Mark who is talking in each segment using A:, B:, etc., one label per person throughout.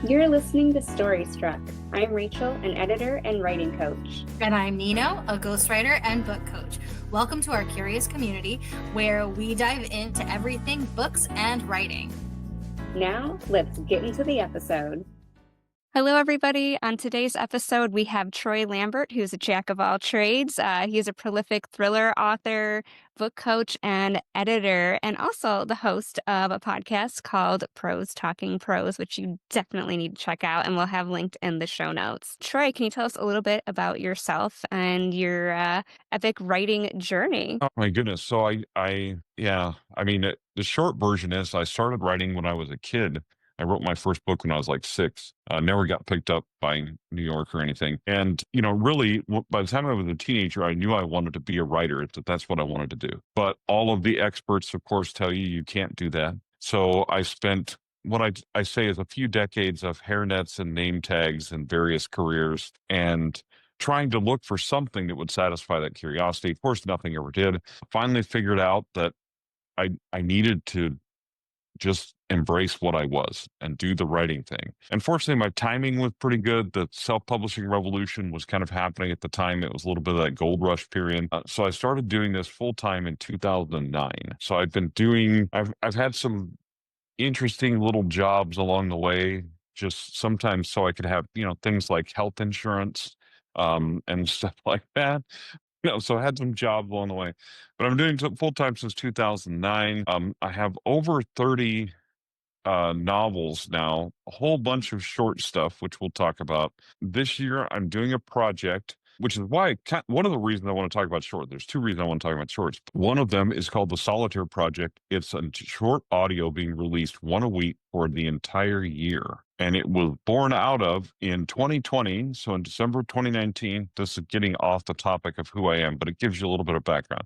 A: You're listening to Story Struck. I'm Rachel, an editor and writing coach.
B: And I'm Nino, a ghostwriter and book coach. Welcome to our curious community where we dive into everything books and writing.
A: Now, let's get into the episode.
C: Hello, everybody. On today's episode, we have Troy Lambert, who's a jack of all trades. He is a prolific thriller author, book coach, and editor, and also the host of a podcast called Prose Talking Prose, which you definitely need to check out, and we'll have linked in the show notes. Troy, can you tell us a little bit about yourself and your epic writing journey?
D: Oh my goodness. So the short version is I started writing when I was a kid. I wrote my first book when I was like 6. Never got picked up by New York or anything. And, really, by the time I was a teenager, I knew I wanted to be a writer, that's what I wanted to do. But all of the experts, of course, tell you can't do that. So I spent what I say is a few decades of hairnets and name tags and various careers and trying to look for something that would satisfy that curiosity. Of course, nothing ever did. Finally figured out that I needed to just embrace what I was and do the writing thing. And fortunately, my timing was pretty good. The self-publishing revolution was kind of happening at the time. It was a little bit of that gold rush period. So I started doing this full time in 2009. So I've had some interesting little jobs along the way, just sometimes so I could have, things like health insurance, and stuff like that. So I had some jobs along the way, but I'm doing full time since 2009. I have over 30 novels now, a whole bunch of short stuff, which we'll talk about. This year, I'm doing a project, which is why one of the reasons I want to talk about short. There's 2 reasons I want to talk about shorts. One of them is called the Solitaire Project. It's a short audio being released one a week for the entire year. And it was born out of in 2020. So in December 2019, this is getting off the topic of who I am, but it gives you a little bit of background.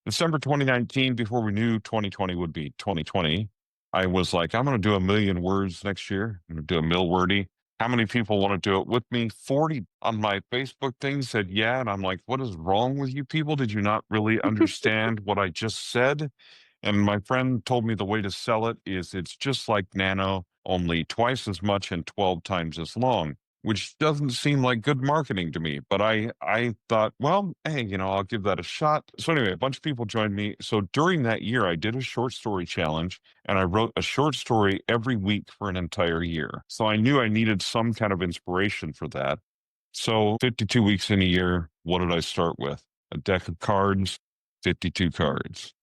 D: December 2019, before we knew 2020 would be 2020, I was like, I'm going to do 1 million words next year. I'm going to do a Millwordy. How many people want to do it with me? 40 on my Facebook thing said, yeah. And I'm like, what is wrong with you people? Did you not really understand what I just said? And my friend told me the way to sell it is it's just like Nano, only twice as much and 12 times as long, which doesn't seem like good marketing to me. But I thought, well, hey, I'll give that a shot. So anyway, a bunch of people joined me. So during that year, I did a short story challenge and I wrote a short story every week for an entire year. So I knew I needed some kind of inspiration for that. So 52 weeks in a year, what did I start with? A deck of cards, 52 cards.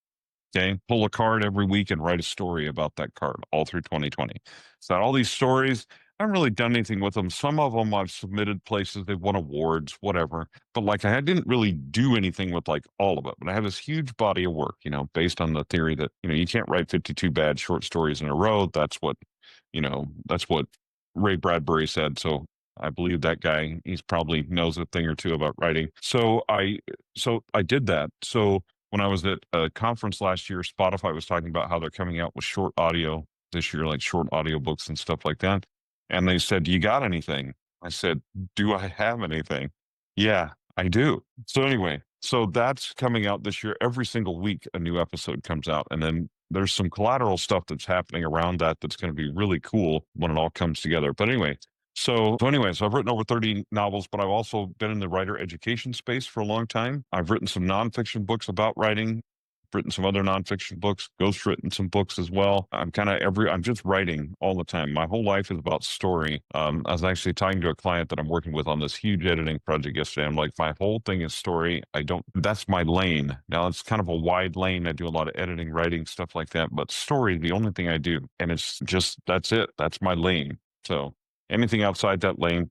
D: Okay, pull a card every week and write a story about that card all through 2020. So all these stories, I haven't really done anything with them. Some of them I've submitted places, they've won awards, whatever. But I didn't really do anything with all of it. But I have this huge body of work, based on the theory that, you can't write 52 bad short stories in a row. That's what Ray Bradbury said. So I believe that guy, he's probably knows a thing or two about writing. So I did that. So when I was at a conference last year, Spotify was talking about how they're coming out with short audio this year, like short audio books and stuff like that. And they said, you got anything? I said, do I have anything? Yeah, I do. So anyway, so that's coming out this year. Every single week, a new episode comes out. And then there's some collateral stuff that's happening around that's going to be really cool when it all comes together. But anyway, So I've written over 30 novels, but I've also been in the writer education space for a long time. I've written some nonfiction books about writing, written some other nonfiction books, ghostwritten some books as well. I'm just writing all the time. My whole life is about story. I was actually talking to a client that I'm working with on this huge editing project yesterday. I'm like, my whole thing is story. That's my lane. Now it's kind of a wide lane. I do a lot of editing, writing, stuff like that, but story, the only thing I do. And it's just, that's it. That's my lane. So anything outside that lane,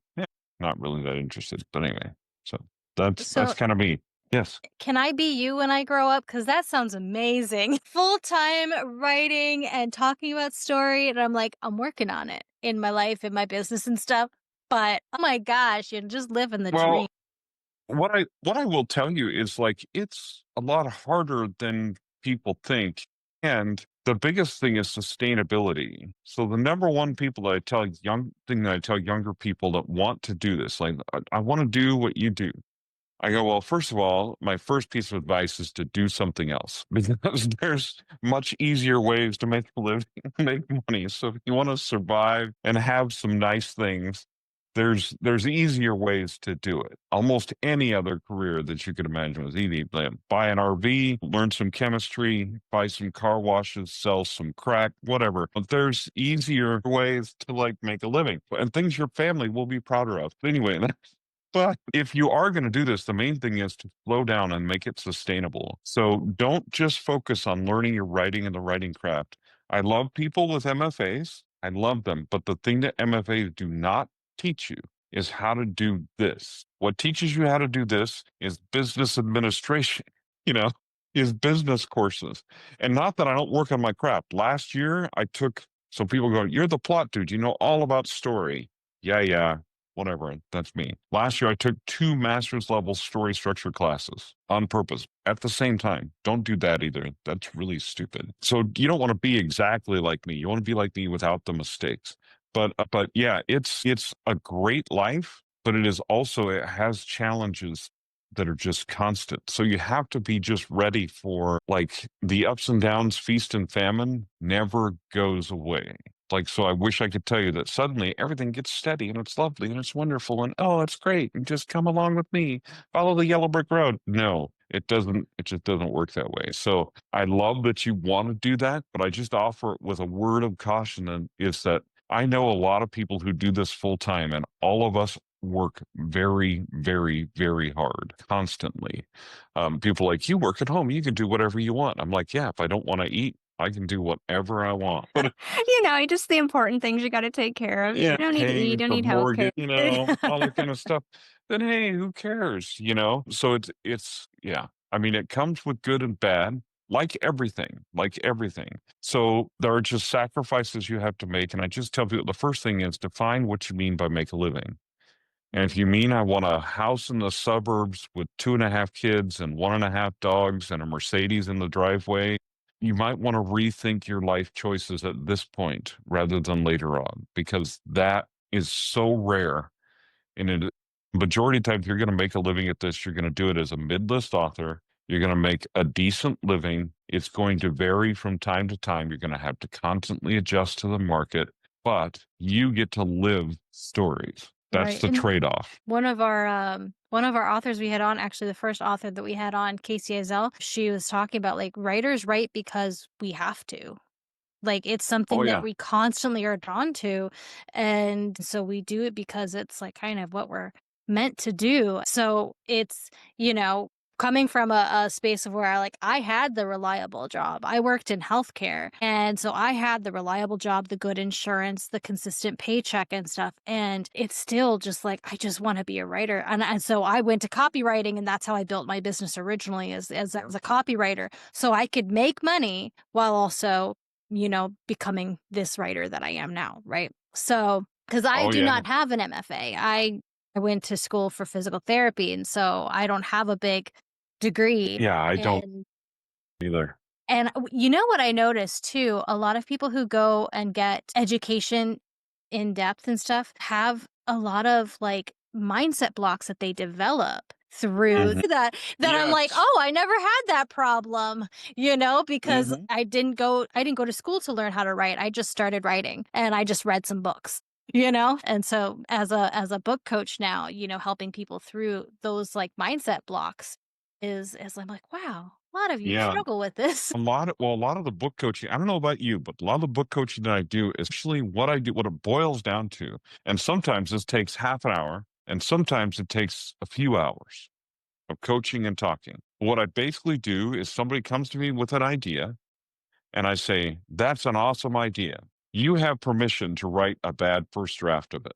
D: not really that interested. But anyway, so that's kind of me. Yes.
B: Can I be you when I grow up? Because that sounds amazing. Full-time writing and talking about story. And I'm like, I'm working on it in my life, in my business and stuff. But oh my gosh, you're just living the dream.
D: What I will tell you is it's a lot harder than people think. And the biggest thing is sustainability. So the number one thing that I tell younger people that want to do this, I want to do what you do. I go, well, first of all, my first piece of advice is to do something else because there's much easier ways to make a living, make money. So if you want to survive and have some nice things, there's easier ways to do it. Almost any other career that you could imagine was easy. Like, buy an RV, learn some chemistry, buy some car washes, sell some crack, whatever. But there's easier ways to like make a living and things your family will be prouder of. But anyway, but if you are going to do this, the main thing is to slow down and make it sustainable. So don't just focus on learning your writing and the writing craft. I love people with MFAs. I love them. But the thing that MFAs do not teach you is how to do this. What teaches you how to do this is business administration, you know, is business courses. And not that I don't work on my craft. Last year, I took, so people go, you're the plot dude. You know all about story. Yeah. Whatever, that's me. Last year, I took 2 master's level story structure classes on purpose at the same time. Don't do that either. That's really stupid. So you don't want to be exactly like me. You want to be like me without the mistakes. But yeah, it's a great life, but it is also, it has challenges that are just constant. So you have to be just ready for like the ups and downs, feast and famine never goes away. Like, so I wish I could tell you that suddenly everything gets steady and it's lovely and it's wonderful and oh, it's great and just come along with me, follow the yellow brick road. No, it doesn't. It just doesn't work that way. So I love that you want to do that, but I just offer it with a word of caution, and is that I know a lot of people who do this full time, and all of us work very, very, very hard constantly. People like, you work at home, you can do whatever you want. I'm like, yeah, if I don't want to eat, I can do whatever I want. But
C: just the important things you got to take care of.
D: yeah,
C: You don't need to eat, you
D: paying
C: don't
D: for
C: need healthcare.
D: mortgage, all that kind of stuff, then hey, who cares? So it's yeah. I mean, it comes with good and bad, like everything, like everything. So there are just sacrifices you have to make. And I just tell people the first thing is define what you mean by make a living. And if you mean I want a house in the suburbs with 2.5 kids and 1.5 dogs and a Mercedes in the driveway, you might want to rethink your life choices at this point rather than later on, because that is so rare. And it, majority of times, you're going to make a living at this. You're going to do it as a mid-list author. You're going to make a decent living. It's going to vary from time to time. You're going to have to constantly adjust to the market, but you get to live stories. That's
B: Right.
D: the
B: And
D: trade-off.
B: one of our authors we had on, actually the first author that we had on, Casey Azell, she was talking about like writers write because we have to. Like it's
D: Oh
B: something that
D: yeah.
B: we constantly are drawn to. And so we do it because it's like kind of what we're meant to do. So it's, coming from a space of where I had the reliable job. I worked in healthcare. And so I had the reliable job, the good insurance, the consistent paycheck and stuff. And it's still just like, I just want to be a writer. And so I went to copywriting, and that's how I built my business originally as a copywriter. So I could make money while also becoming this writer that I am now, right? So, because I
D: Oh
B: do
D: yeah.
B: not have an MFA. I went to school for physical therapy, and so I don't have a big degree.
D: Yeah, I don't either.
B: And you know what I noticed too? A lot of people who go and get education in depth and stuff have a lot of like mindset blocks that they develop through that I'm like,
D: Yes.
B: oh, I never had that problem, because I didn't go to school to learn how to write. I just started writing and I just read some books. And so as a book coach now, helping people through those like mindset blocks is I'm like, wow, a lot of you
D: Yeah.
B: struggle with this.
D: A lot of the book coaching, I don't know about you, but a lot of the book coaching that I do is actually what I do, what it boils down to. And sometimes this takes half an hour, and sometimes it takes a few hours of coaching and talking. What I basically do is somebody comes to me with an idea, and I say, that's an awesome idea. You have permission to write a bad first draft of it.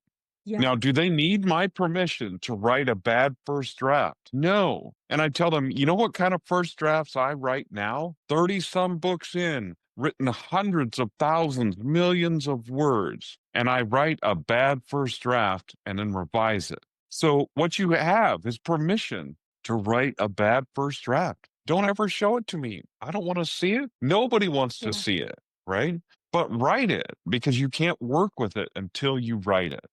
B: Yeah.
D: Now, do they need my permission to write a bad first draft? No. And I tell them, you know what kind of first drafts I write now? 30 some books in, written hundreds of thousands, millions of words. And I write a bad first draft and then revise it. So what you have is permission to write a bad first draft. Don't ever show it to me. I don't want to see it. Nobody wants to
B: Yeah.
D: see it, right? But write it, because you can't work with it until you write it.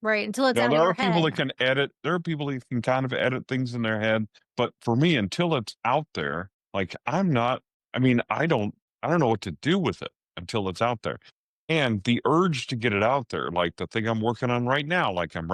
B: Right, until it's
D: Now,
B: out of
D: there
B: your
D: are people that
B: head.
D: can edit. There are people that can kind of edit things in their head. But for me, until it's out there, like I'm not, I mean, I don't know what to do with it until it's out there. And the urge to get it out there, like the thing I'm working on right now, like I'm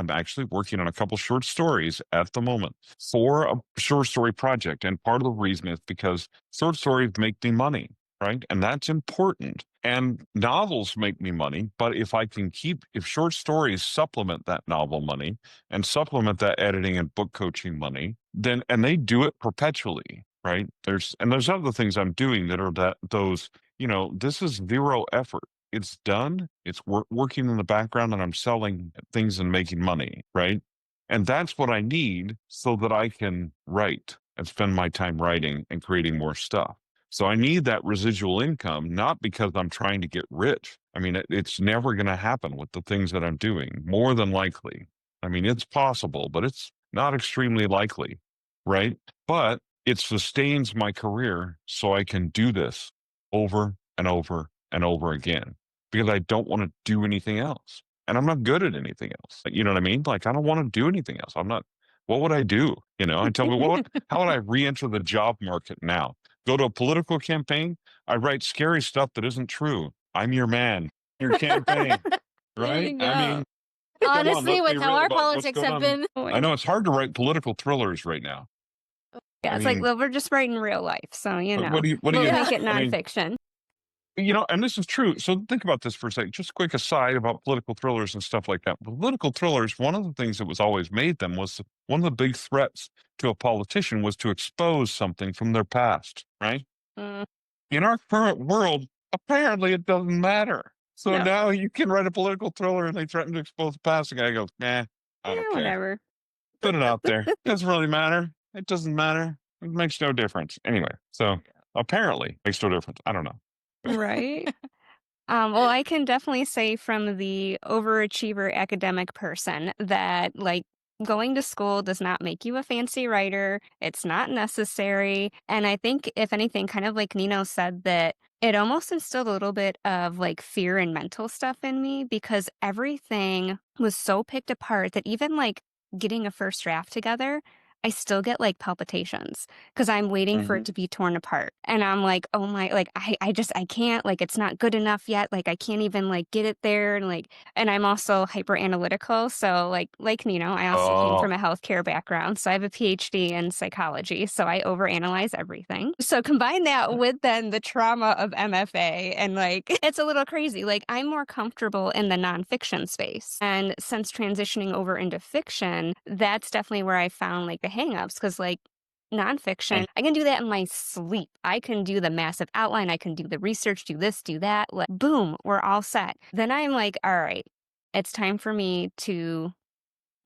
D: actually working on a couple short stories at the moment for a short story project. And part of the reason is because short stories make me money, right? And that's important. And novels make me money, but if short stories supplement that novel money and supplement that editing and book coaching money, then, and they do it perpetually, right? There's other things I'm doing that are those, this is zero effort. It's done. It's working in the background and I'm selling things and making money, right? And that's what I need so that I can write and spend my time writing and creating more stuff. So I need that residual income, not because I'm trying to get rich. I mean, it's never going to happen with the things that I'm doing, more than likely. I mean, it's possible, but it's not extremely likely, right? But it sustains my career so I can do this over and over and over again because I don't want to do anything else. And I'm not good at anything else. You know what I mean? Like, I don't want to do anything else. What would I do? And tell me, how would I re enter the job market now? Go to a political campaign? I write scary stuff that isn't true. I'm your man, your campaign,
C: There
D: right?
C: you
D: I
C: go.
D: mean, come on,
B: Honestly,
D: let's be
B: with how
D: real
B: our
D: about what's
B: politics
D: going
B: have
D: on.
B: been.
C: Oh
D: I
C: my
D: know it's hard to write political thrillers right now.
C: Yeah,
D: I
C: it's like,
D: mean,
C: well, we're just writing real life, so
D: what do you,
C: we'll
B: Yeah.
C: make it
D: I mean,
C: nonfiction.
D: and this is true. So think about this for a second. Just a quick aside about political thrillers and stuff like that. Political thrillers, one of the things that was always made them was one of the big threats to a politician was to expose something from their past, right?
C: Mm,
D: In our current world, apparently it doesn't matter. So
C: no,
D: now you can write a political thriller and they threaten to expose the past. The guy goes, nah, I don't care.
C: whatever.
D: Put it out there. Doesn't really matter. It doesn't matter. It makes no difference. Anyway, so apparently makes no difference. I don't know.
C: Right? Well, I can definitely say from the overachiever academic person that, like, going to school does not make you a fancy writer. It's not necessary. And I think, if anything, kind of like Nino said, that it almost instilled a little bit of like fear and mental stuff in me because everything was so picked apart that even like getting a first draft together, I still get like palpitations because I'm waiting for it to be torn apart. And I'm like, oh my, like, I can't, like, it's not good enough yet. Like, I can't even like get it there. And I'm also hyper analytical. So, like Nino, I also came
D: Oh,
C: from a healthcare background. So I have a PhD in psychology. So I overanalyze everything. So combine that with then the trauma of MFA. And like, it's a little crazy. Like, I'm more comfortable in the nonfiction space. And since transitioning over into fiction, that's definitely where I found like the hangups. Cause like, nonfiction, I can do that in my sleep. I can do the massive outline. I can do the research, do this, do that. Like, boom, we're all set. Then I'm like, all right, it's time for me to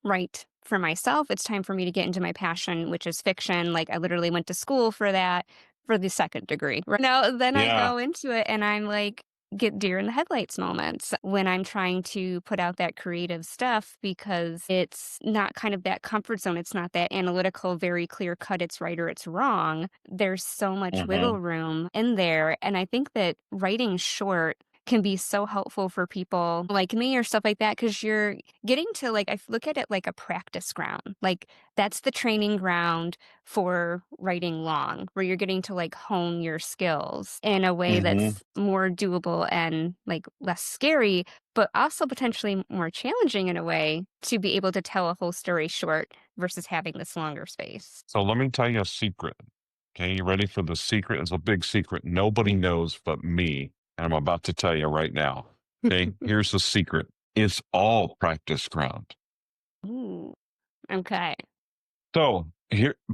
C: write for myself. It's time for me to get into my passion, which is fiction. Like, I literally went to school for that for the second degree. Right now, then I
D: yeah.
C: go into it and I'm like, get deer in the headlights moments when I'm trying to put out that creative stuff because it's not kind of that comfort zone. It's not that analytical, very clear cut, it's right or it's wrong. There's so much
D: hmm
C: wiggle room in there. And I think that writing short can be so helpful for people like me or stuff like that because you're getting to like, I look at it like a practice ground. Like, that's the training ground for writing long, where you're getting to like hone your skills in a way
D: hmm
C: that's more doable and like less scary, but also potentially more challenging in a way to be able to tell a whole story short versus having this longer space.
D: So let me tell you a secret. Okay, you ready for the secret? It's a big secret. Nobody knows but me. And I'm about to tell you right now. Okay, here's the secret. It's all practice ground.
C: Ooh, okay.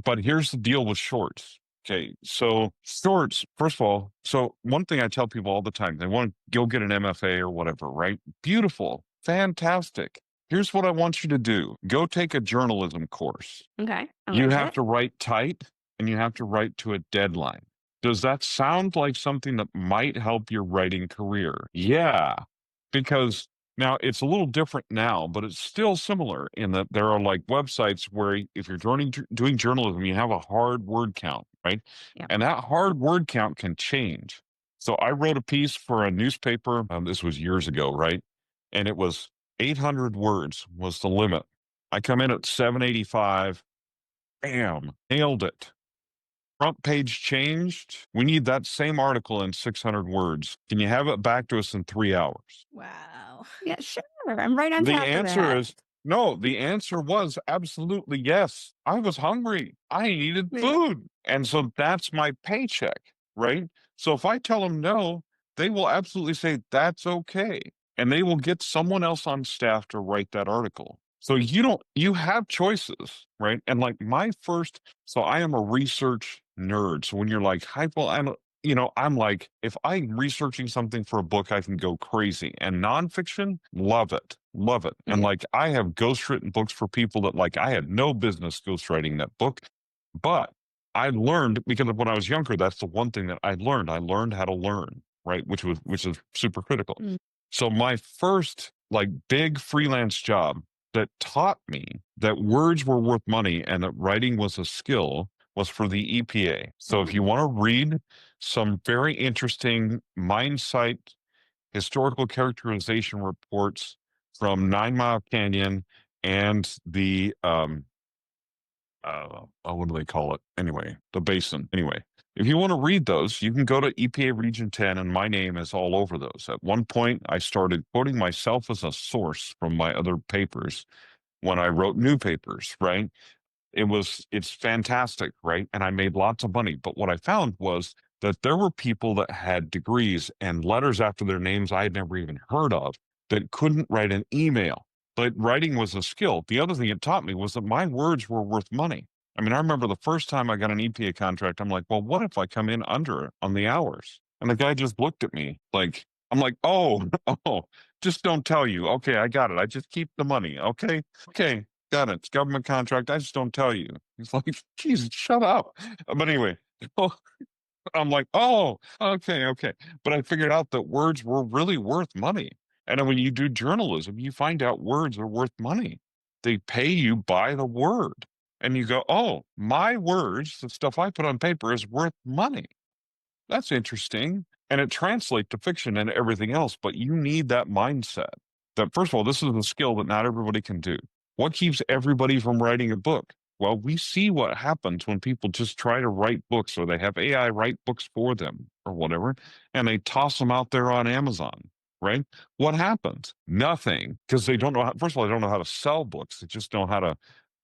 D: But here's the deal with shorts. Okay, so shorts, first of all, so one thing I tell people all the time, they want to go get an MFA or whatever, right? Beautiful, fantastic. Here's what I want you to do. Go take a journalism course.
C: Okay. I
D: You
C: like
D: have
C: it.
D: to write tight and you have to write to a deadline. Does that sound like something that might help your writing career? Yeah, because now it's a little different now, but it's still similar in that there are like websites where if you're doing journalism, you have a hard word count, right?
C: Yeah.
D: And that hard word count can change. So I wrote a piece for a newspaper. This was years ago, right? And 800 words was the limit. I come in at 785. Bam, nailed it. Front page changed. We need that same article in 600 words. Can you have it back to us in 3 hours?
B: Wow.
C: Yeah, sure. I'm right on
D: The
C: top of
D: answer
C: that.
D: is no. The answer was absolutely yes. I was hungry. I needed
C: Yeah.
D: food. And so that's my paycheck, right? So if I tell them no, they will absolutely say that's okay. And they will get someone else on staff to write that article. So you have choices, right? And like so I am a research nerd. So when you're like, I'm like, if I'm researching something for a book, I can go crazy. And nonfiction, love it. Love it. And
C: Yeah.
D: like, I have ghostwritten books for people that like, I had no business ghostwriting that book. But I learned because of when I was younger, that's the one thing that I learned. I learned how to learn, right? Which is super critical.
C: Mm.
D: So my first like big freelance job that taught me that words were worth money and that writing was a skill was for the EPA. So if you want to read some very interesting Mindsight historical characterization reports from 9 Mile Canyon and the what do they call it? Anyway, the basin. Anyway, if you want to read those, you can go to EPA Region 10, and my name is all over those. At one point, I started quoting myself as a source from my other papers when I wrote new papers, right? It's fantastic, right? And I made lots of money. But what I found was that there were people that had degrees and letters after their names I had never even heard of that couldn't write an email. But writing was a skill. The other thing it taught me was that my words were worth money. I mean, I remember the first time I got an EPA contract, I'm like, well, what if I come in under on the hours? And the guy just looked at me like, I'm like, oh, oh, just don't tell you. Okay, I got it. I just keep the money. Okay. Okay. Got it. It's government contract. I just don't tell you. He's like, Jesus, shut up. But anyway, I'm like, oh, okay, okay. But I figured out that words were really worth money. And then when you do journalism, you find out words are worth money. They pay you by the word. And you go, oh, my words, the stuff I put on paper is worth money. That's interesting. And it translates to fiction and everything else. But you need that mindset that, first of all, this is a skill that not everybody can do. What keeps everybody from writing a book? Well, we see what happens when people just try to write books or they have AI write books for them or whatever, and they toss them out there on Amazon, right? What happens? Nothing, because they don't know how, first of all, they don't know how to sell books. They just know how to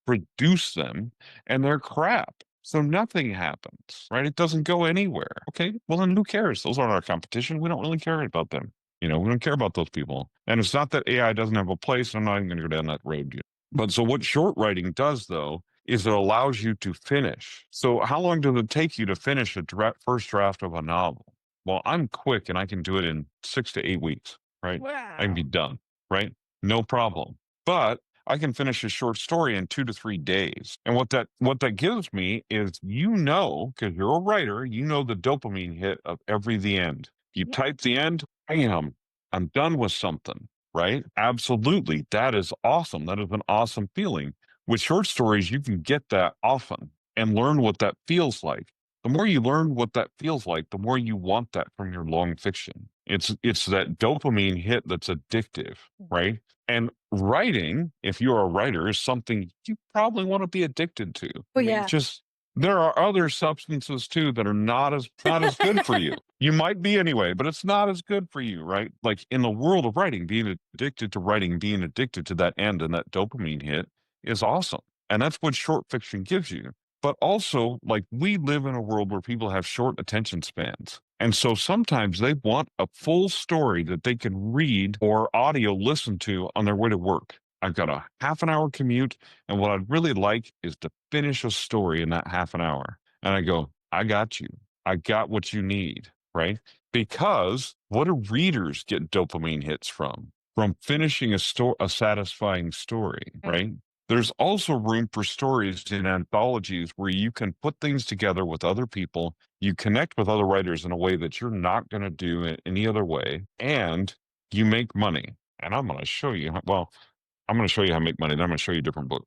D: produce them, and they're crap. So nothing happens, right? It doesn't go anywhere. Okay, well, then who cares? Those aren't our competition. We don't really care about them. We don't care about those people. And it's not that AI doesn't have a place. I'm not even going to go down that road yet. But so what short writing does, though, is it allows you to finish. So how long does it take you to finish a first draft of a novel? Well, I'm quick and I can do it in 6 to 8 weeks, right? I can be done, right? No problem. But I can finish a short story in 2 to 3 days. And what that gives me is, because you're a writer, the dopamine hit of the end. You type the end, bam, I'm done with something, right? Absolutely. That is awesome. That is an awesome feeling. With short stories, you can get that often and learn what that feels like. The more you learn what that feels like, the more you want that from your long fiction. It's that dopamine hit that's addictive, right? And writing, if you're a writer, is something you probably want to be addicted to.
B: Oh, yeah.
D: Just there are other substances too that are not as good for you. You might be anyway, but it's not as good for you, right? Like in the world of writing, being addicted to writing, being addicted to that end and that dopamine hit is awesome. And that's what short fiction gives you. But also, like, we live in a world where people have short attention spans. And so sometimes they want a full story that they can read or audio listen to on their way to work. I've got a half an hour commute, and what I'd really like is to finish a story in that half an hour. And I go, I got you. I got what you need, right? Because what do readers get dopamine hits from? From finishing a satisfying story, right? There's also room for stories in anthologies where you can put things together with other people. You connect with other writers in a way that you're not going to do it any other way, and you make money. And I'm going to show you. I'm going to show you how to make money. Then I'm going to show you a different book.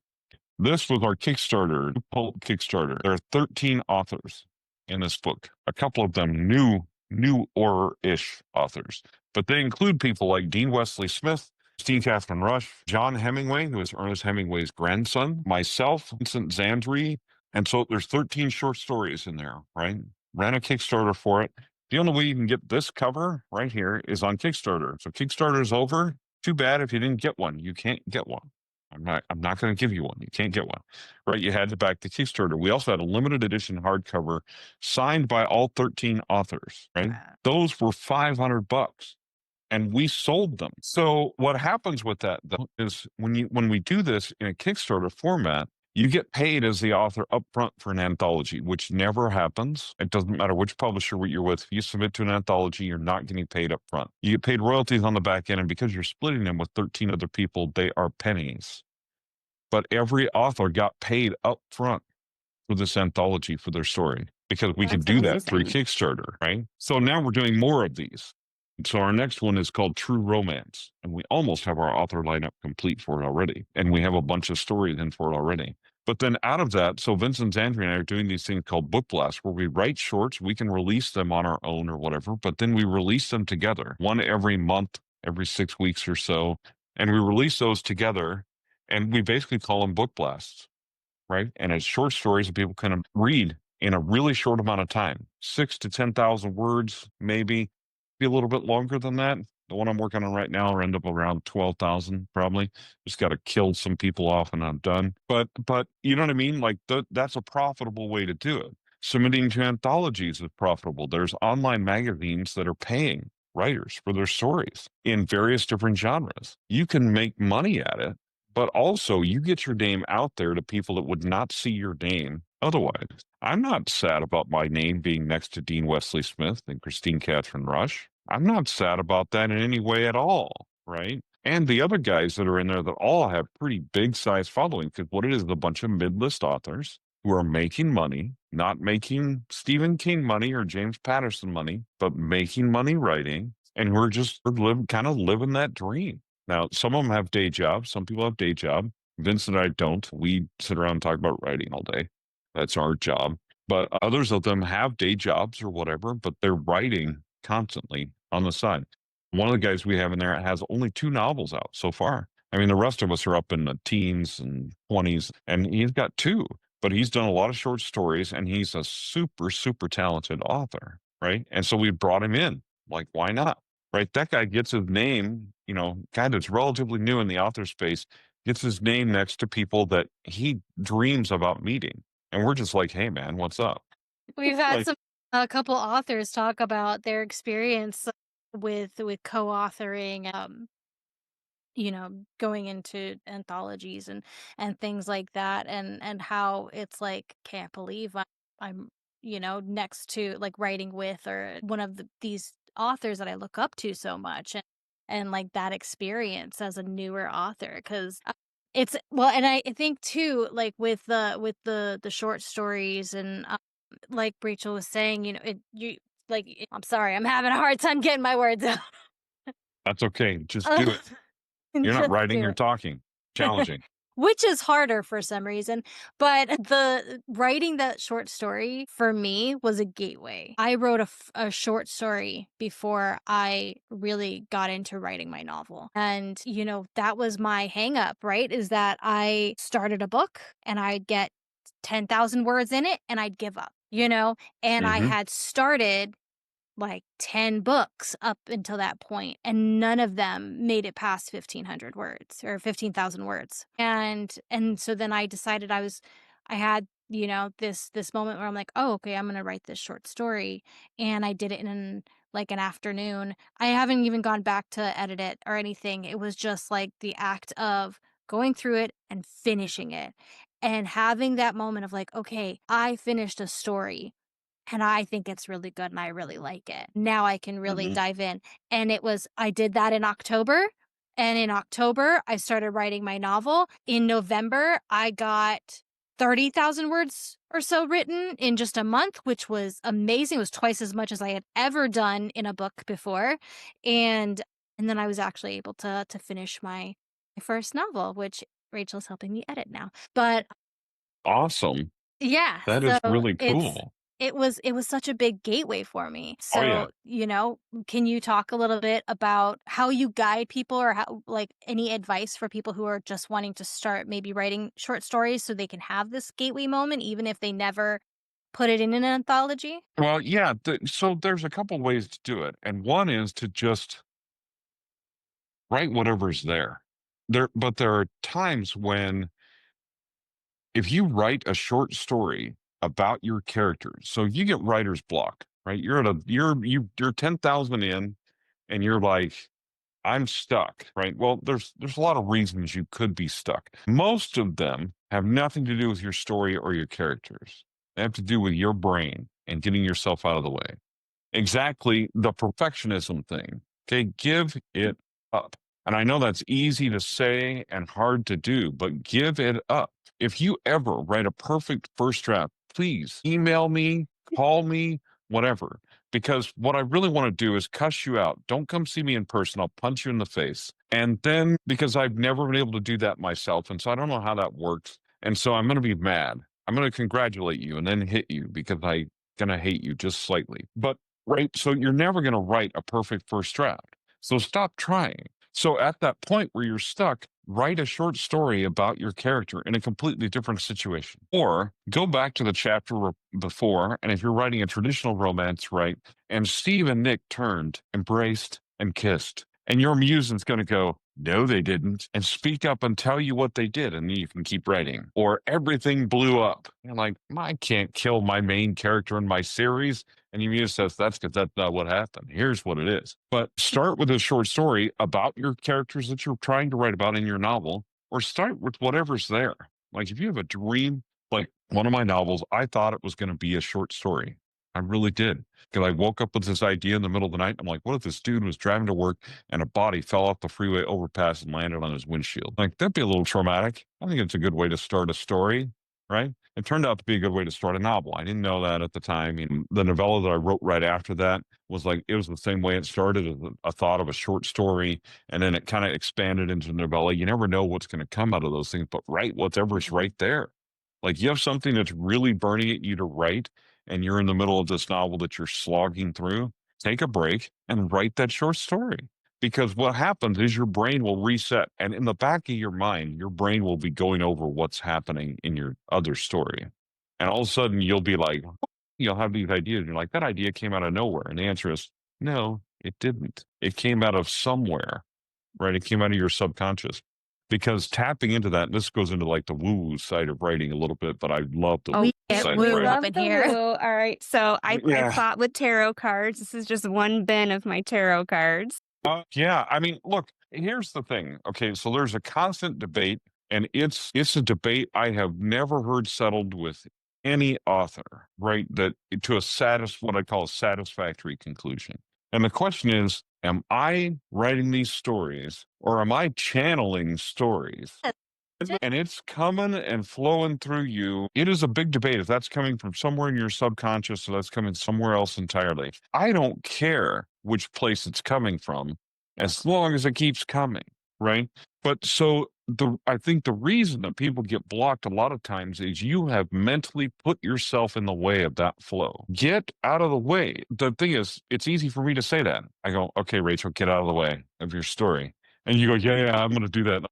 D: This was our Kickstarter, Pulp Kickstarter. There are 13 authors in this book. A couple of them new horror-ish authors, but they include people like Dean Wesley Smith, Christine Catherine Rush, John Hemingway, who is Ernest Hemingway's grandson, myself, Vincent Zandri. And so there's 13 short stories in there, right? Ran a Kickstarter for it. The only way you can get this cover right here is on Kickstarter. So Kickstarter is over. Too bad if you didn't get one. You can't get one. I'm not going to give you one. You can't get one, right? You had to back the Kickstarter. We also had a limited edition hardcover signed by all 13 authors, right? Those were $500 and we sold them. So what happens with that though is when we do this in a Kickstarter format, you get paid as the author upfront for an anthology, which never happens. It doesn't matter which publisher you're with. If you submit to an anthology, you're not getting paid upfront. You get paid royalties on the back end, and because you're splitting them with 13 other people, they are pennies. But every author got paid upfront for this anthology for their story because we can do that through Kickstarter, right? So now we're doing more of these. So our next one is called True Romance, and we almost have our author lineup complete for it already, and we have a bunch of stories in for it already. But then out of that, so Vincent Zandri and I are doing these things called book blasts, where we write shorts, we can release them on our own or whatever, but then we release them together, one every month, every 6 weeks or so, and we release those together, and we basically call them book blasts, right? And it's short stories that people can read in a really short amount of time, 6,000 to 10,000 words, maybe. Be a little bit longer than that. The one I'm working on right now will end up around 12,000 probably. Just got to kill some people off and I'm done. But you know what I mean? Like that's a profitable way to do it. Submitting to anthologies is profitable. There's online magazines that are paying writers for their stories in various different genres. You can make money at it, but also you get your name out there to people that would not see your name otherwise. I'm not sad about my name being next to Dean Wesley Smith and Christine Catherine Rush. I'm not sad about that in any way at all, right? And the other guys that are in there that all have pretty big size following, because what it is a bunch of mid-list authors who are making money, not making Stephen King money or James Patterson money, but making money writing, and we're just kind of living that dream. Now, some of them have day jobs. Some people have day job. Vince and I don't. We sit around and talk about writing all day. That's our job. But others of them have day jobs or whatever, but they're writing constantly on the side. One of the guys we have in there has only 2 novels out so far. I mean, the rest of us are up in the teens and 20s, and he's got 2, but he's done a lot of short stories, and he's a super, super talented author, right? And so we brought him in. Like, why not? Right? That guy gets his name, guy that's relatively new in the author space, gets his name next to people that he dreams about meeting. And we're just like, hey, man, what's up?
B: We've had
D: Like,
B: a couple authors talk about their experience with co-authoring, going into anthologies and things like that, and how it's like, can't believe I'm next to, like, writing with or one of these authors that I look up to so much, and like that experience as a newer author, because it's well, and I think too, like with the short stories, and like Rachel was saying, I'm sorry, I'm having a hard time getting my words out.
D: that's okay. Just do it. You're not
B: Just
D: writing,
B: do
D: you're
B: it.
D: talking. Challenging.
B: Which is harder for some reason, but the writing that short story for me was a gateway. I wrote a short story before I really got into writing my novel. And, that was my hang up, right? Is that I started a book and I'd get 10,000 words in it and I'd give up, and I
D: Mm-hmm.
B: had started like 10 books up until that point, and none of them made it past 1,500 words or 15,000 words. And so then I decided I had, this moment where I'm like, oh, okay, I'm going to write this short story. And I did it in like an afternoon. I haven't even gone back to edit it or anything. It was just like the act of going through it and finishing it and having that moment of like, okay, I finished a story and I think it's really good and I really like it. Now I can really dive in. And I did that in October. And in October, I started writing my novel. In November, I got 30,000 words or so written in just a month, which was amazing. It was twice as much as I had ever done in a book before. And then I was actually able to finish my first novel, which Rachel's helping me edit now. But
D: Awesome.
B: yeah,
D: That is
B: so
D: really cool.
B: it was such a big gateway for me.
D: Oh, yeah.
B: So, can you talk a little bit about how you guide people or how like any advice for people who are just wanting to start maybe writing short stories so they can have this gateway moment even if they never put it in an anthology?
D: Well, yeah. So there's a couple ways to do it. And one is to just write whatever's there. But there are times when if you write a short story about your characters, so you get writer's block, right? You're 10,000 in and you're like, I'm stuck, right? Well, there's a lot of reasons you could be stuck. Most of them have nothing to do with your story or your characters. They have to do with your brain and getting yourself out of the way. Exactly the perfectionism thing. Okay, give it up. And I know that's easy to say and hard to do, but give it up. If you ever write a perfect first draft, please email me, call me, whatever. Because what I really want to do is cuss you out. Don't come see me in person. I'll punch you in the face. And then, because I've never been able to do that myself, and so I don't know how that works. And so I'm going to be mad. I'm going to congratulate you and then hit you because I'm going to hate you just slightly. But right? So you're never going to write a perfect first draft. So stop trying. So at that point where you're stuck, write a short story about your character in a completely different situation. Or go back to the chapter before, and if you're writing a traditional romance, right? And Steve and Nick turned, embraced, and kissed. And your muse is going to go, no, they didn't, and speak up and tell you what they did, and then you can keep writing. Or everything blew up. You're like, I can't kill my main character in my series. And your muse says, that's because that's not what happened. Here's what it is. But start with a short story about your characters that you're trying to write about in your novel, or start with whatever's there. Like if you have a dream, like one of my novels, I thought it was going to be a short story. I really did. Because I woke up with this idea in the middle of the night. I'm like, what if this dude was driving to work and a body fell off the freeway overpass and landed on his windshield? Like, that'd be a little traumatic. I think it's a good way to start a story, right? It turned out to be a good way to start a novel. I didn't know that at the time. And the novella that I wrote right after that was like, it was the same way it started as a thought of a short story. And then it kind of expanded into a novella. You never know what's going to come out of those things, but write whatever's right there. Like you have something that's really burning at you to write, and you're in the middle of this novel that you're slogging through, take a break and write that short story. Because what happens is your brain will reset. And in the back of your mind, your brain will be going over what's happening in your other story. And all of a sudden, you'll be like, you'll have these ideas. And you're like, that idea came out of nowhere. And the answer is, no, it didn't. It came out of somewhere, right? It came out of your subconscious. Because tapping into that, this goes into like the woo side of writing a little bit, but I love the woo side of
B: woo
D: writing.
B: up in here.
C: All right. So I
D: Yeah.
C: fought with tarot cards. This is just one bin of my tarot cards.
D: Yeah, I mean, look, here's the thing. Okay, so there's a constant debate, and it's a debate I have never heard settled with any author, right? That to what I call a satisfactory conclusion. And the question is, am I writing these stories or am I channeling stories? And it's coming and flowing through you. It is a big debate if that's coming from somewhere in your subconscious or that's coming somewhere else entirely. I don't care which place it's coming from as long as it keeps coming, right? But so I think the reason that people get blocked a lot of times is you have mentally put yourself in the way of that flow. Get out of the way. The thing is, it's easy for me to say that. I go, okay, Rachel, get out of the way of your story. And you go, yeah, I'm going to do that.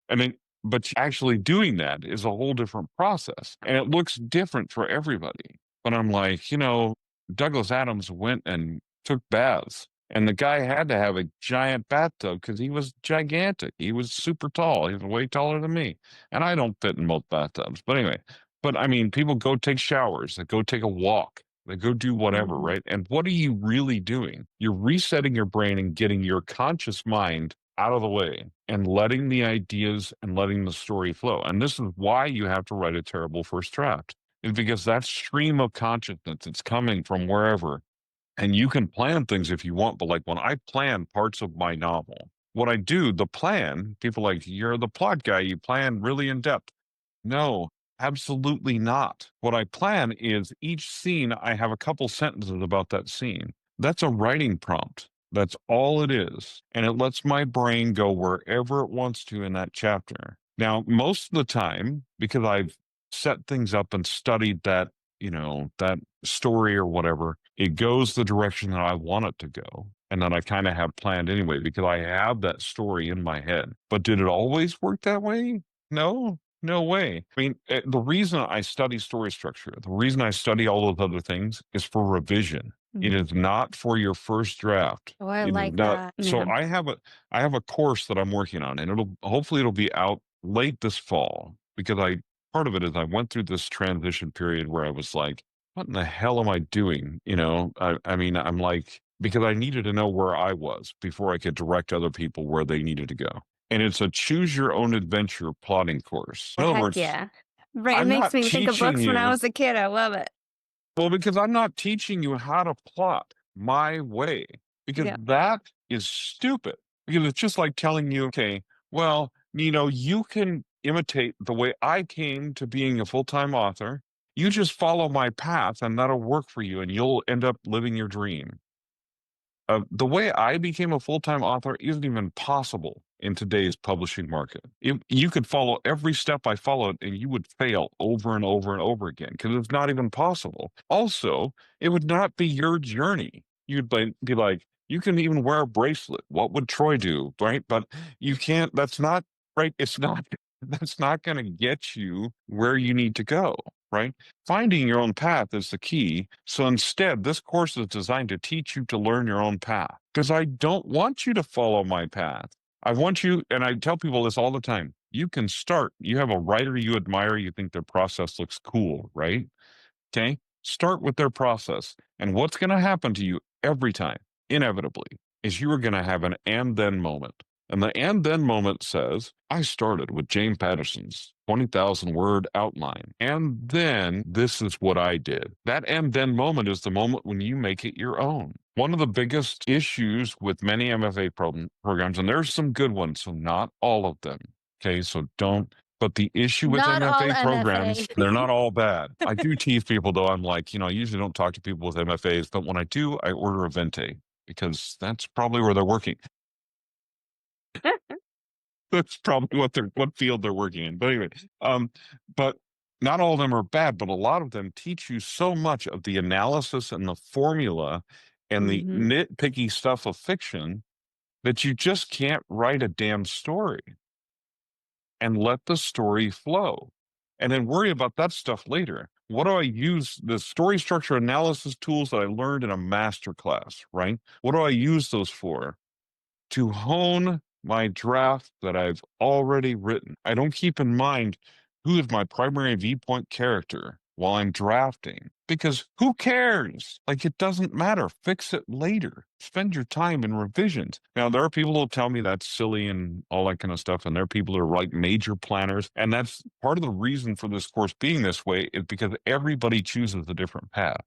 D: And then but actually doing that is a whole different process. And it looks different for everybody. But I'm like, Douglas Adams went and took baths. And the guy had to have a giant bathtub because he was gigantic. He was super tall. He was way taller than me. And I don't fit in most bathtubs. But anyway, I mean, people go take showers, they go take a walk, they go do whatever, right? And what are you really doing? You're resetting your brain and getting your conscious mind out of the way and letting the ideas and letting the story flow. And this is why you have to write a terrible first draft, is because that stream of consciousness, it's coming from wherever. And you can plan things if you want, but like when I plan parts of my novel, what I do, the plan, people are like, you're the plot guy, you plan really in depth. No, absolutely not. What I plan is each scene, I have a couple sentences about that scene. That's a writing prompt. That's all it is. And it lets my brain go wherever it wants to in that chapter. Now, most of the time, because I've set things up and studied that, that story or whatever, it goes the direction that I want it to go. And that I kind of have planned anyway, because I have that story in my head. But did it always work that way? No, no way. I mean, the reason I study story structure, the reason I study all those other things is for revision. It is not for your first draft.
B: Oh, I
D: It is
B: like
D: not.
B: that.
D: So
C: Yeah.
D: I have a course that I'm working on, and hopefully it'll be out late this fall, because part of it is I went through this transition period where I was like, what in the hell am I doing? I mean, I'm like, because I needed to know where I was before I could direct other people where they needed to go. And it's a choose your own adventure plotting course. In other
C: Heck
D: words,
C: yeah. Right. It
D: I'm
C: makes
D: not
C: me think of
D: teaching
C: books when I
D: you,
C: was a kid. I love it.
D: well, because I'm not teaching you how to plot my way, because
C: Yeah.
D: that is stupid. Because it's just like telling you, okay, well, you can imitate the way I came to being a full-time author. You just follow my path and that'll work for you and you'll end up living your dream. The way I became a full-time author isn't even possible in today's publishing market. You could follow every step I followed and you would fail over and over and over again, because it's not even possible. Also, it would not be your journey. You'd be like, you can even wear a bracelet. What would Troy do? Right? But you can't, that's not right. It's not, that's not going to get you where you need to go. Right? Finding your own path is the key. So instead, this course is designed to teach you to learn your own path, because I don't want you to follow my path. I want you, and I tell people this all the time, you can start. You have a writer you admire, you think their process looks cool, right? Okay. Start with their process. And what's going to happen to you every time, inevitably, is you are going to have an and then moment. And the and then moment says, I started with James Patterson's 20,000 word outline. And then this is what I did. That and then moment is the moment when you make it your own. One of the biggest issues with many MFA programs, and there's some good ones, so not all of them. Okay. So don't. But the issue with
B: Not all
D: MFA programs,
B: MFA.
D: they're not all bad. I do tease people, though. I'm like, I usually don't talk to people with MFAs, but when I do, I order a Vente, because that's probably where they're working. That's probably what field they're working in. But anyway, but not all of them are bad, but a lot of them teach you so much of the analysis and the formula and the
C: Mhm.
D: nitpicky stuff of fiction that you just can't write a damn story and let the story flow. And then worry about that stuff later. What do I use the story structure analysis tools that I learned in a master class, right? What do I use those for? To hone my draft that I've already written. I don't keep in mind who is my primary viewpoint character while I'm drafting, because who cares? Like, it doesn't matter. Fix it later. Spend your time in revisions. Now, there are people who'll tell me that's silly and all that kind of stuff, and there are people who are like major planners, and that's part of the reason for this course being this way, is because everybody chooses a different path.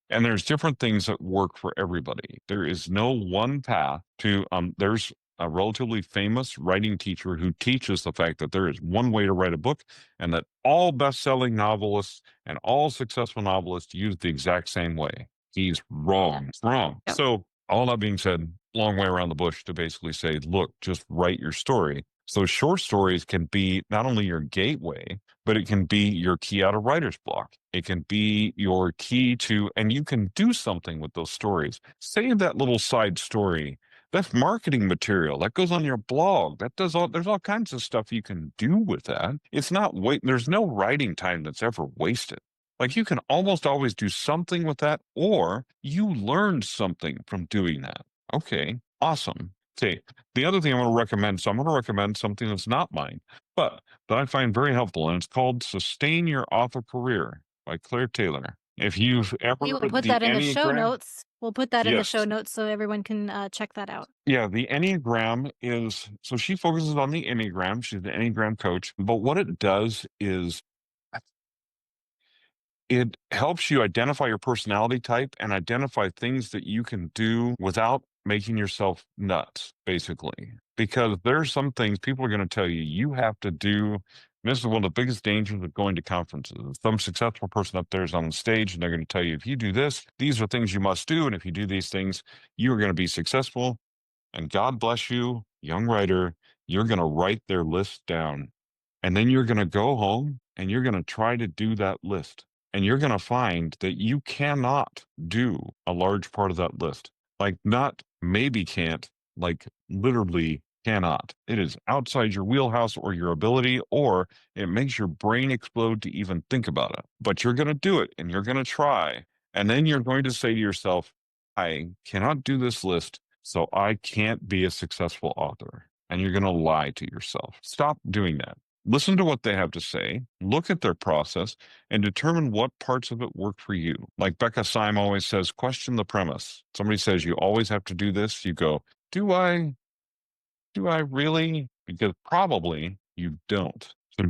D: And there's different things that work for everybody. There is no one path to, there's a relatively famous writing teacher who teaches the fact that there is one way to write a book, and that all best-selling novelists and all successful novelists use the exact same way. He's wrong. It's wrong.
C: Yep.
D: So all that being said, long way around the bush to basically say, look, just write your story. So short stories can be not only your gateway, but it can be your key out of writer's block. It can be your key to, and you can do something with those stories. Save that little side story. That's marketing material. That goes on your blog. There's all kinds of stuff you can do with that. It's not there's no writing time that's ever wasted. Like, you can almost always do something with that, or you learned something from doing that. Okay, awesome. Okay, the other thing I'm going to recommend, so I'm going to recommend something that's not mine, but that I find very helpful, and it's called Sustain Your Author Career by Claire Taylor. If you've ever
B: We will
D: read
B: put
D: the
B: that in the show
D: Enneagram,
B: notes. We'll put that in the
D: yes.
B: show notes so everyone can check that out.
D: Yeah, the Enneagram is, so she focuses on the Enneagram. She's the Enneagram coach. But what it does is it helps you identify your personality type and identify things that you can do without making yourself nuts, basically. Because there's some things people are going to tell you you have to do. And this is one of the biggest dangers of going to conferences. Some successful person up there is on the stage and they're going to tell you, if you do this, these are things you must do. And if you do these things, you are going to be successful. And God bless you, young writer, you're going to write their list down. And then you're going to go home and you're going to try to do that list. and you're going to find that you cannot do a large part of that list. Like, not maybe can't, like literally cannot. It is outside your wheelhouse or your ability, or it makes your brain explode to even think about it. But you're going to do it and you're going to try. And then you're going to say to yourself, I cannot do this list, so I can't be a successful author. And you're going to lie to yourself. Stop doing that. Listen to what they have to say, look at their process, and determine what parts of it work for you. Like Becca Syme always says, question the premise. Somebody says you always have to do this. You go, do I? Do I really? Because probably you don't. So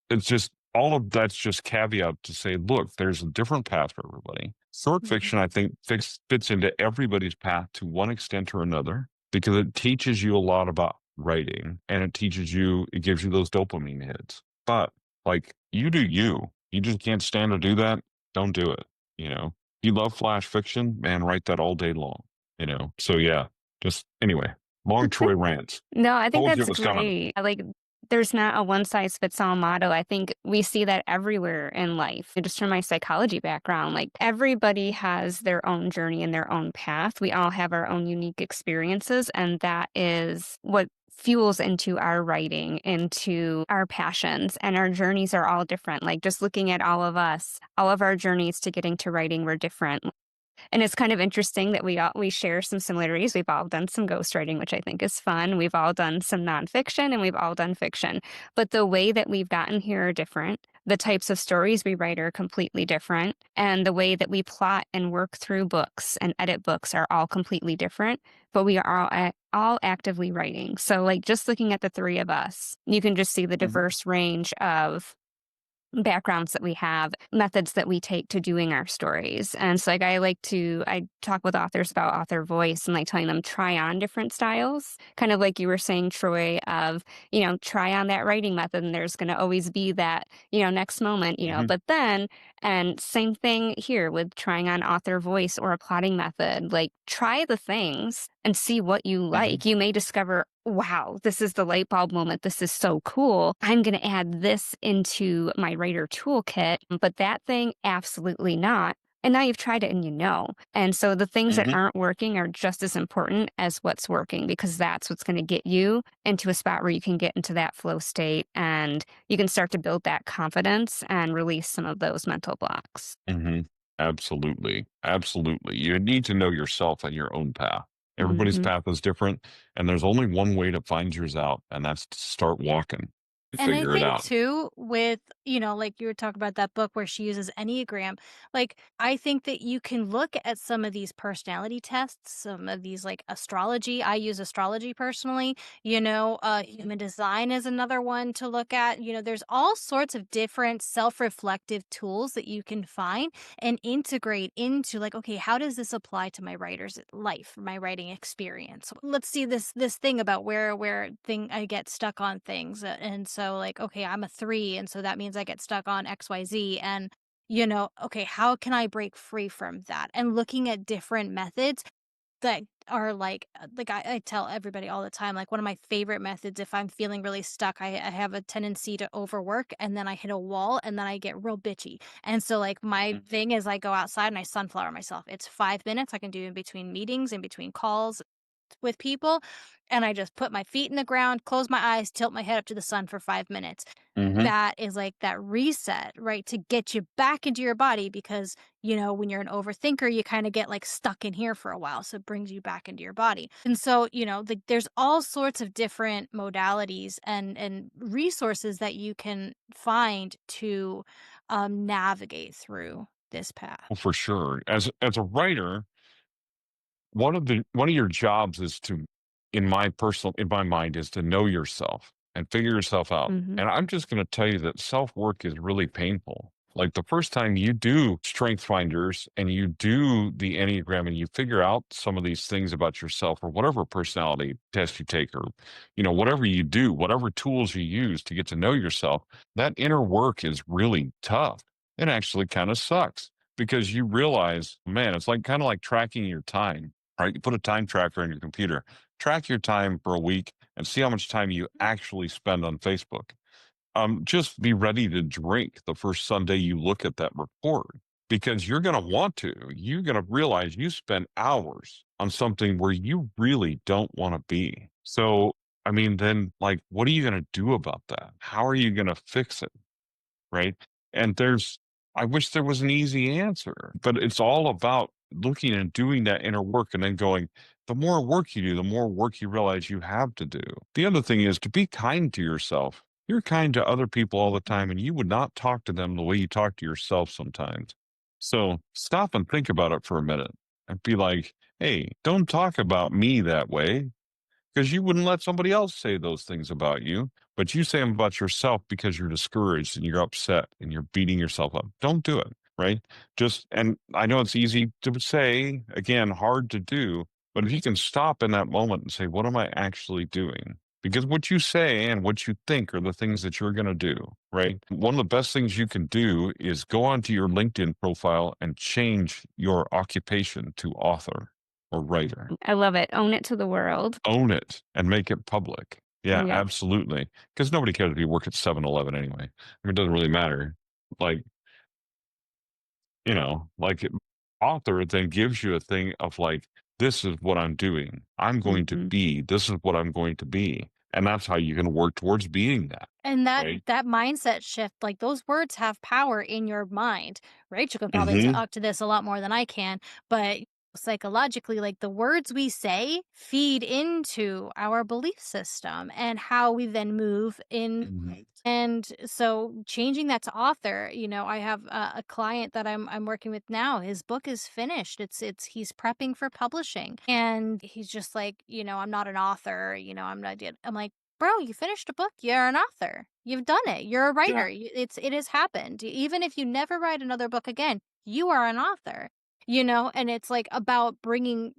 D: it's just all of that's just caveat to say, look, there's a different path for everybody. Short fiction, I think, fits into everybody's path to one extent or another because it teaches you a lot about writing and it gives you those dopamine hits. But like you do you. You just can't stand to do that. Don't do it. You love flash fiction, man, write that all day long. So yeah, just anyway. Long Troy rants.
C: No, I think
D: Told you it
C: that's
D: was coming.
C: great. Like, there's not a one size fits all model. I think we see that everywhere in life. Just from my psychology background, like everybody has their own journey and their own path. We all have our own unique experiences, and that is what fuels into our writing, into our passions, and our journeys are all different. Like just looking at all of us, all of our journeys to getting to writing were different. And it's kind of interesting that we share some similarities. We've all done some ghostwriting, which I think is fun. We've all done some nonfiction and we've all done fiction. But the way that we've gotten here are different. The types of stories we write are completely different. And the way that we plot and work through books and edit books are all completely different. But we are all actively writing. So like just looking at the three of us, you can just see the diverse range of backgrounds that we have, methods that we take to doing our stories. And so like I talk with authors about author voice and like telling them try on different styles, kind of like you were saying, Troy, of, try on that writing method and there's going to always be that, next moment, but then, and same thing here with trying on author voice or a plotting method, like try the things and see what you like. You may discover, wow, this is the light bulb moment. This is so cool. I'm going to add this into my writer toolkit, but that thing, absolutely not. And now you've tried it and you know. And so the things that aren't working are just as important as what's working, because that's what's going to get you into a spot where you can get into that flow state and you can start to build that confidence and release some of those mental blocks.
D: Absolutely. Absolutely. You need to know yourself and your own path. Everybody's path is different, and there's only one way to find yours out, and that's to start walking.
B: And I
D: Figure it
B: think
D: out.
B: too, with, like you were talking about that book where she uses Enneagram, like I think that you can look at some of these personality tests, some of these like astrology. I use astrology personally, human design is another one to look at. There's all sorts of different self-reflective tools that you can find and integrate into like, okay, how does this apply to my writer's life, my writing experience? Let's see this thing about where I get stuck on things. And so like, okay, I'm a 3, and so that means I get stuck on XYZ. And okay, how can I break free from that? And looking at different methods that are like I tell everybody all the time, like one of my favorite methods, if I'm feeling really stuck, I have a tendency to overwork and then I hit a wall and then I get real bitchy. And so like my thing is I go outside and I sunflower myself. It's 5 minutes I can do in between meetings, in between calls with people, and I just put my feet in the ground, close my eyes, tilt my head up to the sun for 5 minutes. That is like that reset, right? To get you back into your body, because, when you're an overthinker, you kind of get like stuck in here for a while. So it brings you back into your body. And so, there's all sorts of different modalities and resources that you can find to navigate through this path.
D: Well, for sure. As a writer, one of your jobs is to, in my mind, is to know yourself and figure yourself out. And I'm just going to tell you that self-work is really painful. Like the first time you do strength finders and you do the Enneagram and you figure out some of these things about yourself, or whatever personality test you take, or whatever you do, whatever tools you use to get to know yourself, that inner work is really tough. It actually kind of sucks, because you realize, man, it's like kind of like tracking your time. Right? You put a time tracker on your computer, track your time for a week, and see how much time you actually spend on Facebook. just be ready to drink the first Sunday you look at that report because you're going to want to. You're going to realize you spent hours on something where you really don't want to be. So, I mean, then like, what are you going to do about that? How are you going to fix it? Right. And I wish there was an easy answer, but it's all about looking and doing that inner work and then going, the more work you do, the more work you realize you have to do. The other thing is to be kind to yourself. You're kind to other people all the time, and you would not talk to them the way you talk to yourself sometimes. So stop and think about it for a minute and be like, hey, don't talk about me that way because you wouldn't let somebody else say those things about you, but you say them about yourself because you're discouraged and you're upset and you're beating yourself up. Don't do it, right? And I know it's easy to say, again, hard to do, but if you can stop in that moment and say, what am I actually doing? Because what you say and what you think are the things that you're going to do, right? One of the best things you can do is go onto your LinkedIn profile and change your occupation to author or writer.
C: I love it. Own it to the world.
D: Own it and make it public. Yeah,
C: Yeah.
D: absolutely. Because nobody cares if you work at 7-Eleven anyway. I mean, it doesn't really matter. Like, author then gives you a thing of like, this is what I'm doing. I'm going to be, this is what I'm going to be. And that's how you can work towards being that.
B: And that
D: right?
B: that mindset shift, like those words have power in your mind. Rachel can probably talk to this a lot more than I can, but psychologically, like the words we say feed into our belief system and how we then move in. And so changing that to author, I have a client that I'm working with now. His book is finished. He's prepping for publishing, and he's just like, I'm not an author. I'm like, bro, you finished a book. You're an author. You've done it. You're a writer. It has happened. Even if you never write another book again, you are an author. And it's like about bringing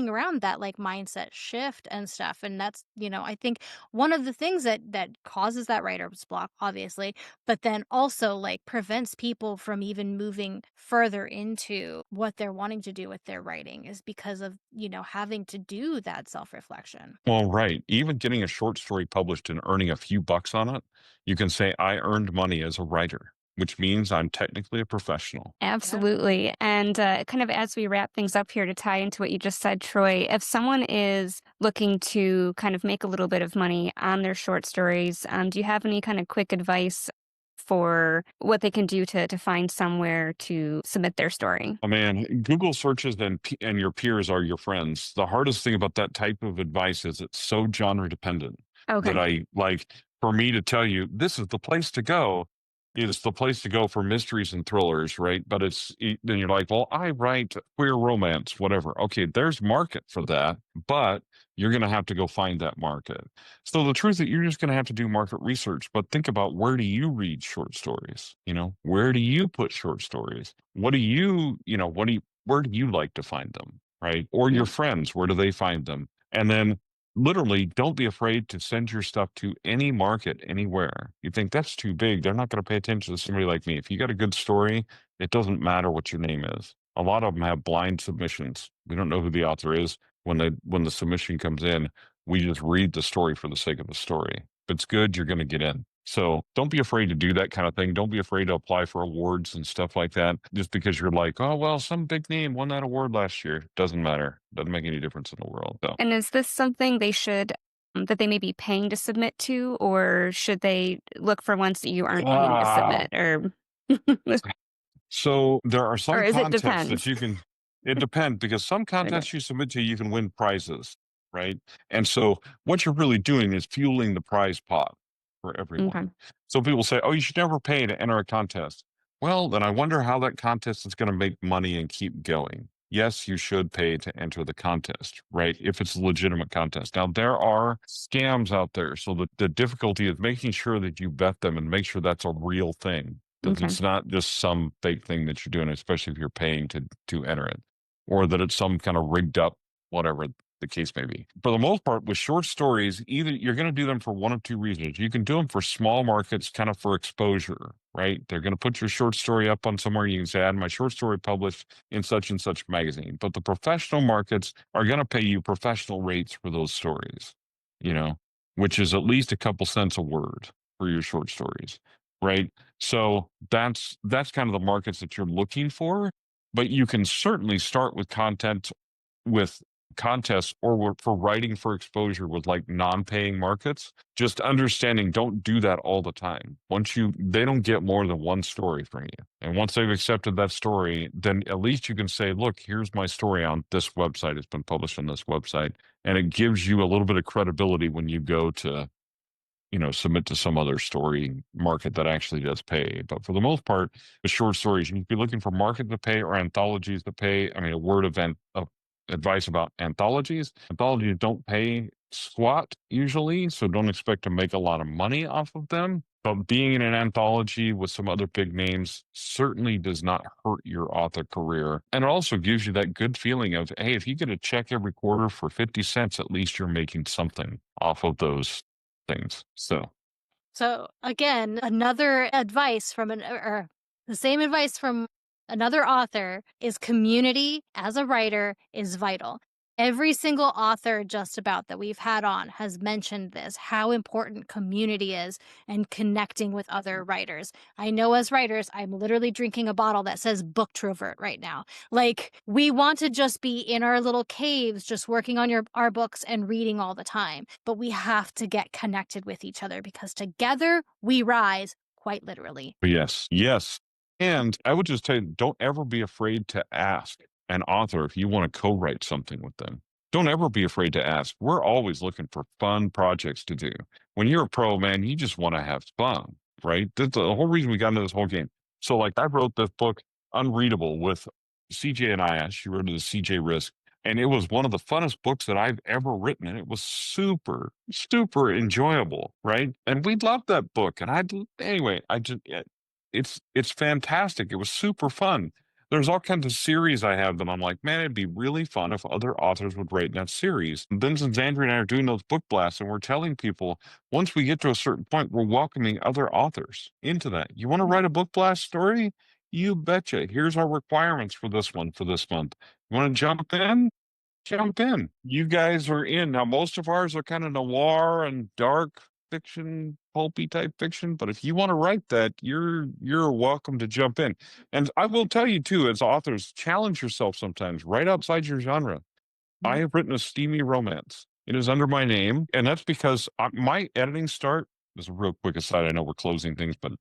B: around that like mindset shift and stuff. And that's, I think one of the things that causes that writer's block, obviously, but then also like prevents people from even moving further into what they're wanting to do with their writing is because of, having to do that self-reflection.
D: Well, right. Even getting a short story published and earning a few bucks on it, you can say, I earned money as a writer, which means I'm technically a professional.
C: Absolutely. And kind of as we wrap things up here to tie into what you just said, Troy, if someone is looking to kind of make a little bit of money on their short stories, do you have any kind of quick advice for what they can do to find somewhere to submit their story?
D: Oh man, Google searches and your peers are your friends. The hardest thing about that type of advice is it's so genre dependent that I like for me to tell you this is the place to go. It's the place to go for mysteries and thrillers, right? But then you're like, well, I write queer romance, whatever. Okay, there's market for that, but you're going to have to go find that market. So the truth is you're just going to have to do market research, but think about where do you read short stories? Where do you put short stories? Where do you like to find them, right? Or your friends, where do they find them? And then literally don't be afraid to send your stuff to any market anywhere. You think that's too big, they're not going to pay attention to somebody like me. If you got a good story, it doesn't matter what your name is. A lot of them have blind submissions. We don't know who the author is when the submission comes in. We just read the story for the sake of the story. If it's good, you're going to get in. So don't be afraid to do that kind of thing. Don't be afraid to apply for awards and stuff like that just because you're like, oh, well, some big name won that award last year. Doesn't matter. Doesn't make any difference in the world. So.
C: And is this something that they may be paying to submit to, or should they look for ones that you aren't paying to submit? Or
D: So there are some contests
C: it
D: that you can, it depends because some contests you submit to, you can win prizes, right? And so what you're really doing is fueling the prize pot for everyone.
C: Okay.
D: So people say, oh, you should never pay to enter a contest. Well, then I wonder how that contest is going to make money and keep going. Yes, you should pay to enter the contest, right? If it's a legitimate contest. Now, there are scams out there. So the difficulty is making sure that you vet them and make sure that's a real thing. That it's not just some fake thing that you're doing, especially if you're paying to enter it, or that it's some kind of rigged up, whatever the case may be. For the most part, with short stories, either you're going to do them for one of two reasons. You can do them for small markets, kind of for exposure, right? They're going to put your short story up on somewhere. You can say, I had my short story published in such and such magazine. But the professional markets are going to pay you professional rates for those stories, which is at least a couple cents a word for your short stories, right? So that's kind of the markets that you're looking for. But you can certainly start with content with contests or for writing for exposure with like non-paying markets. Just understanding, don't do that all the time. They don't get more than one story from you. And once they've accepted that story, then at least you can say, look, here's my story on this website. It's been published on this website. And it gives you a little bit of credibility when you go to, submit to some other story market that actually does pay. But for the most part, with short stories, you need to be looking for market to pay or anthologies to pay. I mean, a word of advice about anthologies. Anthologies don't pay squat usually, so don't expect to make a lot of money off of them. But being in an anthology with some other big names certainly does not hurt your author career. And it also gives you that good feeling of, hey, if you get a check every quarter for 50 cents, at least you're making something off of those things.
B: So again, another advice from the same advice from another author is community as a writer is vital. Every single author just about that we've had on has mentioned this, how important community is and connecting with other writers. I know as writers, I'm literally drinking a bottle that says Booktrovert right now. Like, we want to just be in our little caves, just working on our books and reading all the time. But we have to get connected with each other because together we rise, quite literally.
D: Yes. And I would just tell you, don't ever be afraid to ask an author if you want to co-write something with them. Don't ever be afraid to ask. We're always looking for fun projects to do. When you're a pro, man, you just want to have fun, right? That's the whole reason we got into this whole game. So like I wrote this book, Unreadable, with CJ and I. She wrote it as CJ Risk. And it was one of the funnest books that I've ever written. And it was super, super enjoyable, right? And we loved that book. And it's fantastic. It was super fun. There's all kinds of series I have that I'm like, man, it'd be really fun if other authors would write in that series. And then since Andrea and I are doing those book blasts and we're telling people, once we get to a certain point, we're welcoming other authors into that. You want to write a book blast story? You betcha. Here's our requirements for this one for this month. You want to jump in? Jump in. You guys are in. Now, most of ours are kind of noir and dark fiction, pulpy type fiction. But if you want to write that, you're welcome to jump in. And I will tell you too, as authors, challenge yourself sometimes, right outside your genre. I have written a steamy romance. It is under my name, and that's because my editing start. This is a real quick aside. I know we're closing things, but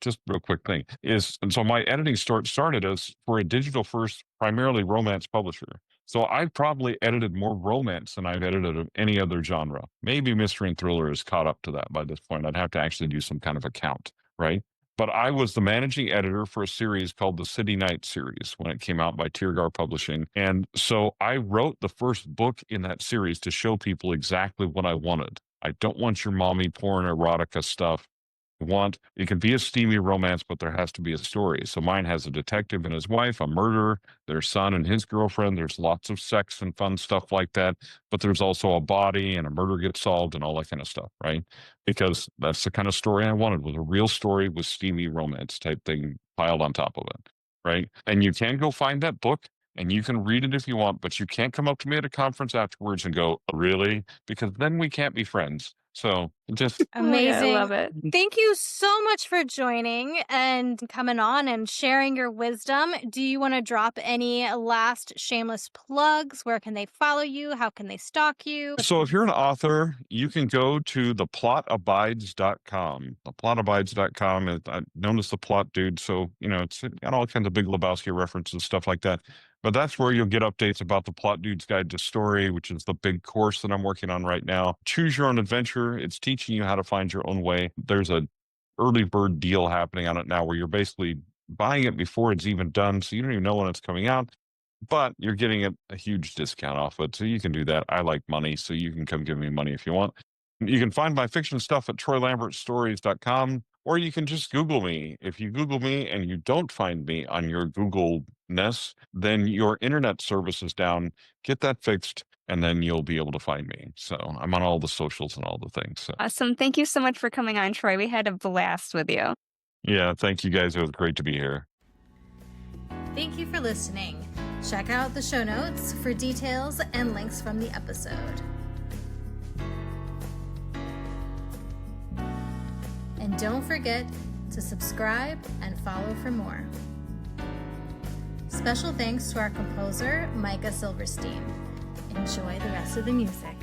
D: just real quick thing and so my editing started as for a digital first, primarily romance publisher. So I've probably edited more romance than I've edited of any other genre. Maybe mystery and thriller is caught up to that by this point. I'd have to actually do some kind of a count, right? But I was the managing editor for a series called the City Night series when it came out by Tiergar Publishing. And so I wrote the first book in that series to show people exactly what I wanted. I don't want your mommy porn erotica stuff. It can be a steamy romance, but there has to be a story. So mine has a detective and his wife, a murderer, their son and his girlfriend. There's lots of sex and fun stuff like that. But there's also a body and a murder gets solved and all that kind of stuff, right? Because that's the kind of story I wanted, was a real story with steamy romance type thing piled on top of it, right? And you can go find that book and you can read it if you want, but you can't come up to me at a conference afterwards and go, really? Because then we can't be friends. So just
B: amazing.
C: I love it.
B: Thank you so much for joining and coming on and sharing your wisdom. Do you want to drop any last shameless plugs? Where can they follow you? How can they stalk you?
D: So if you're an author, you can go to theplotabides.com. Theplotabides.com is known as the plot dude. So, it's got all kinds of Big Lebowski references and stuff like that. But that's where you'll get updates about the Plot Dude's Guide to Story, which is the big course that I'm working on right now. Choose your own adventure. It's teaching you how to find your own way. There's a early bird deal happening on it now where you're basically buying it before it's even done. So you don't even know when it's coming out, but you're getting a huge discount off it. So you can do that. I like money, so you can come give me money if you want. You can find my fiction stuff at TroyLambertStories.com, or you can just Google me. If you Google me and you don't find me on your Google-ness, then your internet service is down. Get that fixed, and then you'll be able to find me. So I'm on all the socials and all the things. So.
C: Awesome. Thank you so much for coming on, Troy. We had a blast with you.
D: Yeah, thank you guys. It was great to be here.
B: Thank you for listening. Check out the show notes for details and links from the episode. And And don't forget to subscribe and follow for more. Special thanks to our composer, Micah Silverstein. Enjoy the rest of the music.